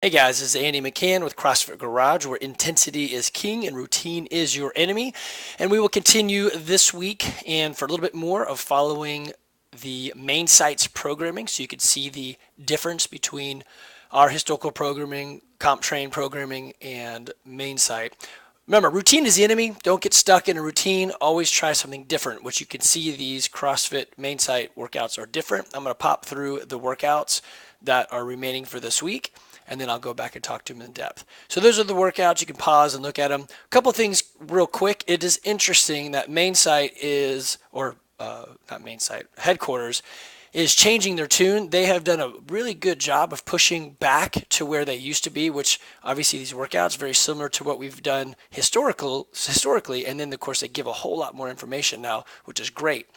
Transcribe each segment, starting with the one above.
Hey guys, this is Andy McCann with CrossFit Garage, where intensity is king and routine is your enemy. And we will continue this week and for a little bit more of following the main site's programming so you can see the difference between our historical programming, comp train programming, and main site. Remember, routine is the enemy. Don't get stuck in a routine. Always try something different, which you can see these CrossFit main site workouts are different. I'm going to pop through the workouts that are remaining for this week, and then I'll go back and talk to them in depth. So those are the workouts. You can pause and look at them. A couple things real quick. It is interesting that main site is, or not main site, headquarters is changing their tune. They have done a really good job of pushing back to where they used to be, which obviously these workouts very similar to what we've done historically, and then of course they give a whole lot more information now, which is great.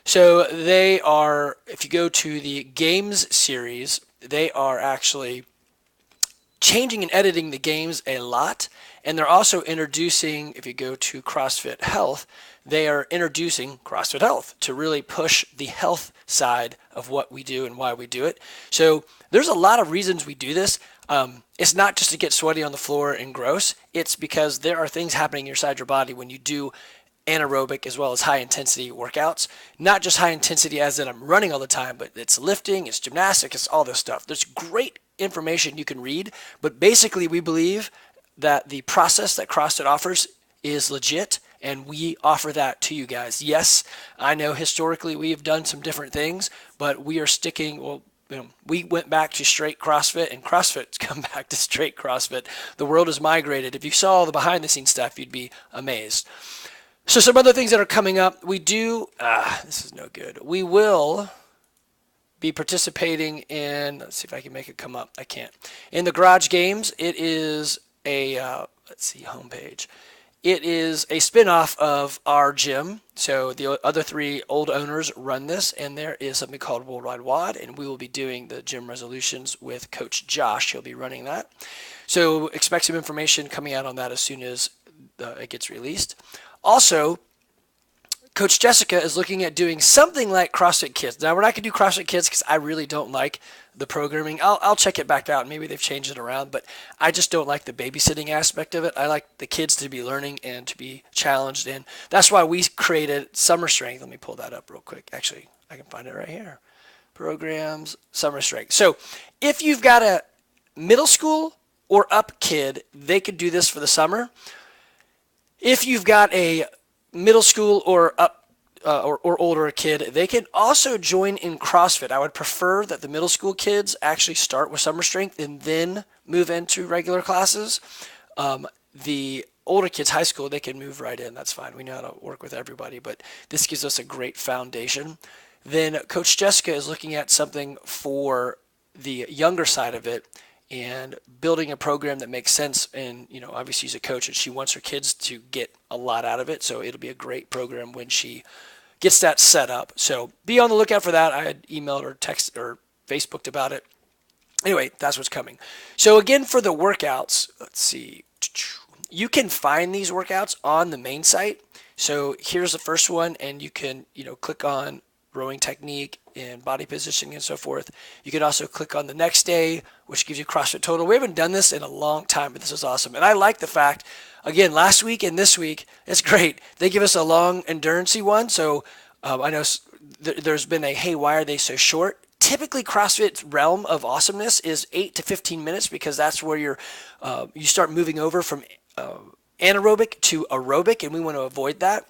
So they are, if you go to the games series, they are actually changing and editing the games a lot. And they're also introducing, if you go to CrossFit Health, they are introducing CrossFit Health to really push the health side of what we do and why we do it. So there's a lot of reasons we do this. It's not just to get sweaty on the floor and gross. It's because there are things happening inside your body when you do anaerobic as well as high intensity workouts. Not just high intensity as in I'm running all the time, but it's lifting, it's gymnastics, it's all this stuff. There's great information you can read, but basically we believe that the process that CrossFit offers is legit, and we offer that to you guys. Yes, I know historically we have done some different things, but we are sticking, well, we went back to straight CrossFit, and CrossFit's come back to straight CrossFit. The world has migrated. If you saw the behind the scenes stuff, you'd be amazed. So some other things that are coming up, we do, this is no good. We will be participating in, let's see if I can make it come up. I can't. In the Garage Games, it is a, let's see, homepage. It is a spin-off of our gym. So the other three old owners run this, and there is something called Worldwide WOD, and we will be doing the gym resolutions with Coach Josh. He'll be running that. So expect some information coming out on that as soon as it gets released. Also, Coach Jessica is looking at doing something like CrossFit Kids. Now, we're not going to do CrossFit Kids because I really don't like the programming. I'll check it back out. Maybe they've changed it around, but I just don't like the babysitting aspect of it. I like the kids to be learning and to be challenged, and that's why we created Summer Strength. Let me pull that up real quick. Actually, I can find it right here. Programs, Summer Strength. So if you've got a middle school or up kid, they could do this for the summer. If you've got a middle school or up or older kid, they can also join in CrossFit. I would prefer that the middle school kids actually start with Summer Strength and then move into regular classes. The older kids, high school, they can move right in. That's fine. We know how to work with everybody, but this gives us a great foundation. Then Coach Jessica is looking at something for the younger side of it, and building a program that makes sense. And, obviously she's a coach and she wants her kids to get a lot out of it. So it'll be a great program when she gets that set up. So be on the lookout for that. I had emailed or texted or Facebooked about it. Anyway, that's what's coming. So again, for the workouts, let's see. You can find these workouts on the main site. So here's the first one, and you can, click on rowing technique and body positioning and so forth. You can also click on the next day, which gives you CrossFit total. We haven't done this in a long time, but this is awesome. And I like the fact, again, last week and this week, it's great. They give us a long endurance-y one. So I know there's been a, hey, why are they so short? Typically, CrossFit's realm of awesomeness is 8 to 15 minutes because that's where you start moving over from anaerobic to aerobic, and we want to avoid that.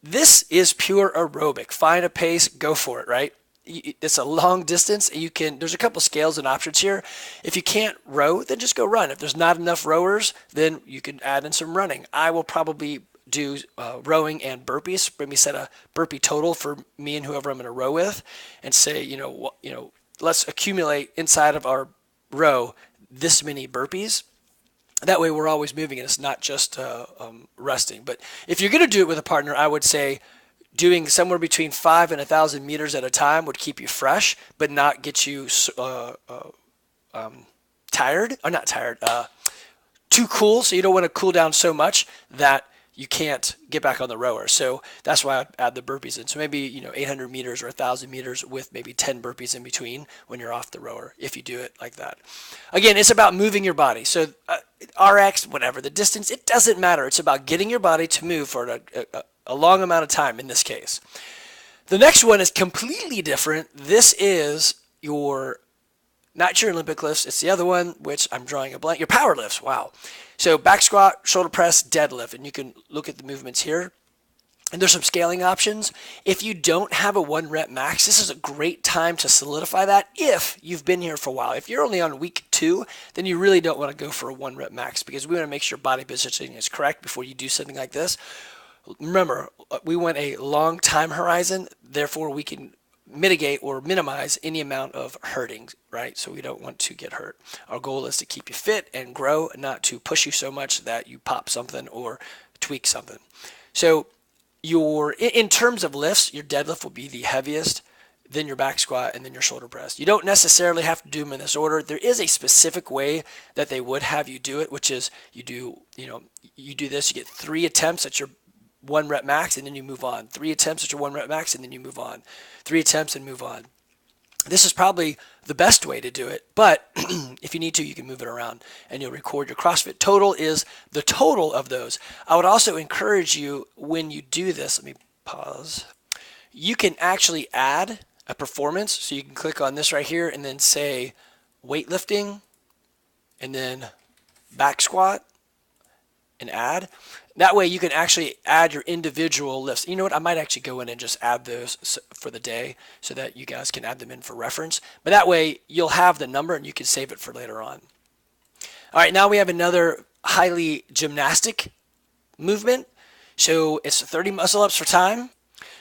This is pure aerobic. Find a pace, go for it, right? It's a long distance. There's a couple scales and options here. If you can't row, then just go run. If there's not enough rowers, then you can add in some running. I will probably do rowing and burpees. Maybe set a burpee total for me and whoever I'm going to row with, and say, let's accumulate inside of our row this many burpees. That way we're always moving and it's not just resting. But if you're going to do it with a partner, I would say doing somewhere between 5 and 1,000 meters at a time would keep you fresh, but not get you tired, or not tired, too cool. So you don't want to cool down so much that you can't get back on the rower. So that's why I add the burpees in. So maybe, 800 meters or 1,000 meters with maybe 10 burpees in between when you're off the rower, if you do it like that. Again, it's about moving your body. So RX, whatever, the distance, it doesn't matter. It's about getting your body to move for a long amount of time in this case. The next one is completely different. This is not your Olympic lifts. It's the other one, which I'm drawing a blank. Your power lifts. Wow. So back squat, shoulder press, deadlift. And you can look at the movements here. And there's some scaling options. If you don't have a 1 rep max, this is a great time to solidify that if you've been here for a while. If you're only on week 2, then you really don't want to go for a 1 rep max, because we want to make sure body positioning is correct before you do something like this. Remember, we want a long time horizon, therefore we can mitigate or minimize any amount of hurting, right? So we don't want to get hurt. Our goal is to keep you fit and grow, not to push you so much that you pop something or tweak something. So in terms of lifts, your deadlift will be the heaviest, then your back squat, and then your shoulder press. You don't necessarily have to do them in this order. There is a specific way that they would have you do it, which is you do this, you get 3 attempts at your 1 rep max, and then you move on. 3 attempts at your 1 rep max, and then you move on. 3 attempts and move on. This is probably the best way to do it, but if you need to, you can move it around, and you'll record your CrossFit total is the total of those. I would also encourage you, when you do this, let me pause. You can actually add a performance, so you can click on this right here and then say weightlifting, and then back squat, and add. That way you can actually add your individual lifts. You know what? I might actually go in and just add those for the day so that you guys can add them in for reference. But that way you'll have the number and you can save it for later on. All right, now we have another highly gymnastic movement. So it's 30 muscle ups for time.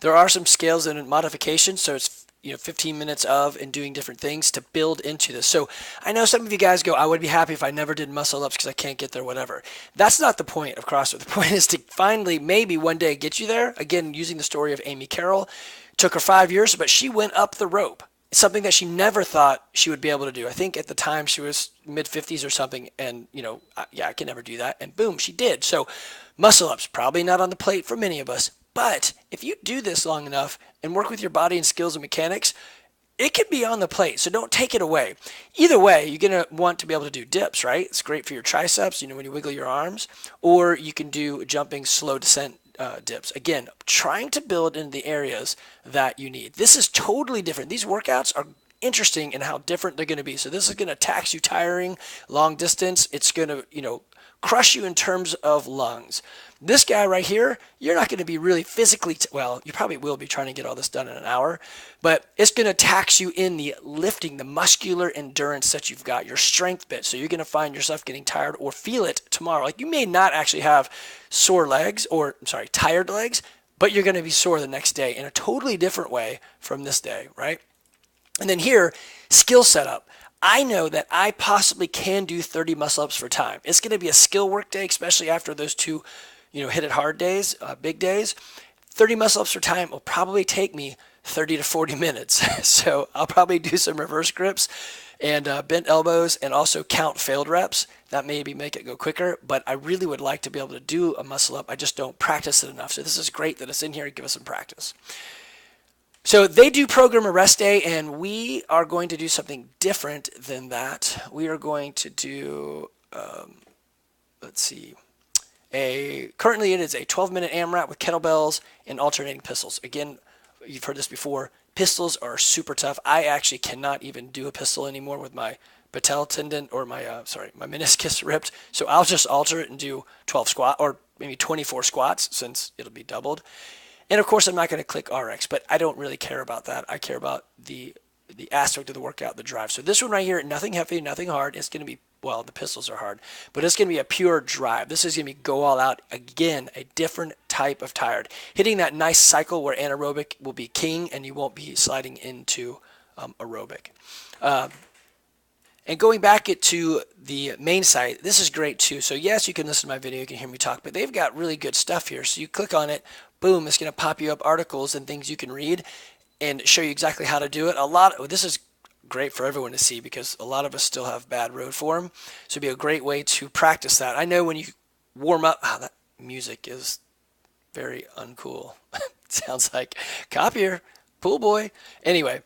There are some scales and modifications, so it's 15 minutes of and doing different things to build into this. So I know some of you guys go, I would be happy if I never did muscle ups because I can't get there, whatever. That's not the point of CrossFit. The point is to finally maybe one day get you there. Again, using the story of Amy Carroll. It took her 5 years, but she went up the rope. It's something that she never thought she would be able to do. I think at the time she was mid-50s or something, and I can never do that. And boom, she did. So muscle ups, probably not on the plate for many of us. But if you do this long enough and work with your body and skills and mechanics, it can be on the plate. So don't take it away. Either way, you're going to want to be able to do dips, right? It's great for your triceps, when you wiggle your arms. Or you can do jumping slow descent dips. Again, trying to build in the areas that you need. This is totally different. These workouts are interesting in how different they're going to be. So this is going to tax you tiring, long distance. It's going to, crush you in terms of lungs. This guy right here, you're not going to be really physically, you probably will be trying to get all this done in an hour, but it's going to tax you in the lifting, the muscular endurance that you've got, your strength bit. So you're going to find yourself getting tired or feel it tomorrow. Like you may not actually have tired legs, but you're going to be sore the next day in a totally different way from this day, right? And then here, skill setup. I know that I possibly can do 30 muscle ups for time. It's going to be a skill work day, especially after those 2, hit it hard days, big days. 30 muscle ups for time will probably take me 30 to 40 minutes. So I'll probably do some reverse grips and bent elbows and also count failed reps. That maybe make it go quicker, but I really would like to be able to do a muscle up. I just don't practice it enough. So this is great that it's in here to give us some practice. So they do program a rest day, and we are going to do something different than that. We are going to do, currently it is a 12-minute AMRAP with kettlebells and alternating pistols. Again, you've heard this before. Pistols are super tough. I actually cannot even do a pistol anymore with my patella tendon or my meniscus ripped. So I'll just alter it and do 12 squat or maybe 24 squats since it'll be doubled. And of course, I'm not going to click RX, but I don't really care about that. I care about the aspect of the workout, the drive. So this one right here, nothing heavy, nothing hard. It's going to be, the pistols are hard, but it's going to be a pure drive. This is going to be go all out. Again, a different type of tired. Hitting that nice cycle where anaerobic will be king and you won't be sliding into aerobic. And going back to the main site, this is great too. So yes, you can listen to my video, you can hear me talk, but they've got really good stuff here. So you click on it, boom, it's going to pop you up articles and things you can read and show you exactly how to do it. This is great for everyone to see because a lot of us still have bad road form. So it'd be a great way to practice that. I know when you warm up, music is very uncool. Sounds like copier, pool boy. Anyway,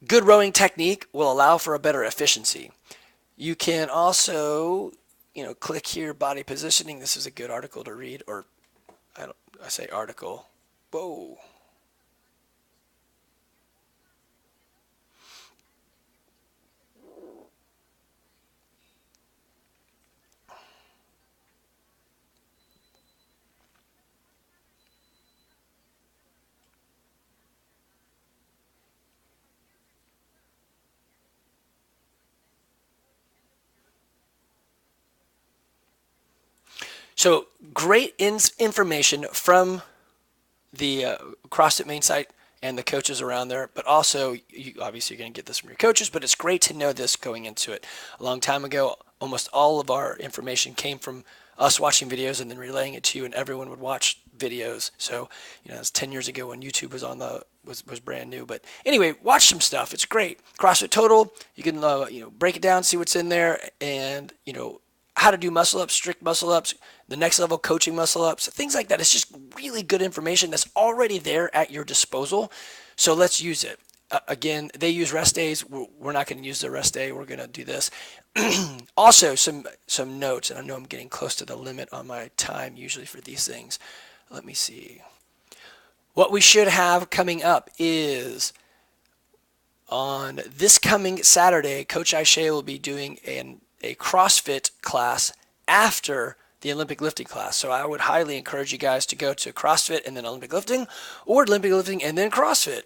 good rowing technique will allow for a better efficiency. You can also, click here, body positioning. This is a good article to read, or I say article. Whoa. So great information from the CrossFit main site and the coaches around there, but also obviously you're going to get this from your coaches, but it's great to know this going into it. A long time ago, almost all of our information came from us watching videos and then relaying it to you, and everyone would watch videos. So, it's 10 years ago when YouTube was brand new. But anyway, watch some stuff. It's great. CrossFit Total, you can break it down, see what's in there, and how to do muscle ups, strict muscle ups, the next level coaching muscle ups, things like that. It's just really good information that's already there at your disposal. So let's use it. Again, they use rest days. We're not going to use the rest day. We're going to do this. Also, some notes, and I know I'm getting close to the limit on my time usually for these things. Let me see. What we should have coming up is on this coming Saturday, Coach Aisha will be doing a CrossFit class after the Olympic lifting class. So I would highly encourage you guys to go to CrossFit and then Olympic lifting, or Olympic lifting and then CrossFit.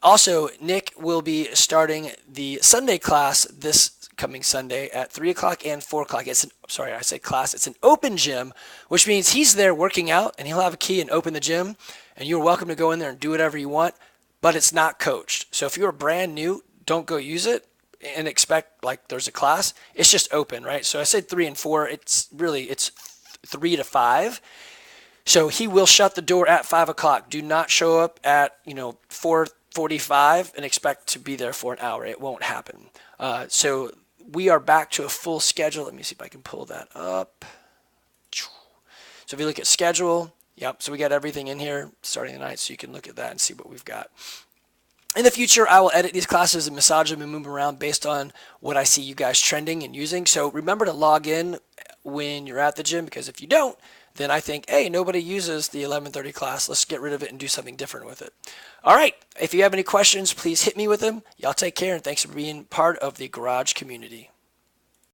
Also, Nick will be starting the Sunday class this coming Sunday at 3 o'clock and 4 o'clock. I said class. It's an open gym, which means he's there working out, and he'll have a key and open the gym, and you're welcome to go in there and do whatever you want, but it's not coached. So if you're brand new, don't go use it and expect like there's a class. It's just open, right? So I said 3 and 4. It's 3 to 5. So he will shut the door at 5 o'clock. Do not show up at 4:45 and expect to be there for an hour. It won't happen. So we are back to a full schedule. Let me see if I can pull that up. So if you look at schedule, yep. So we got everything in here starting tonight, so you can look at that and see what we've got. In the future, I will edit these classes and massage them and move them around based on what I see you guys trending and using. So remember to log in when you're at the gym, because if you don't, then I think, hey, nobody uses the 11:30 class. Let's get rid of it and do something different with it. All right. If you have any questions, please hit me with them. Y'all take care, and thanks for being part of the Garage community.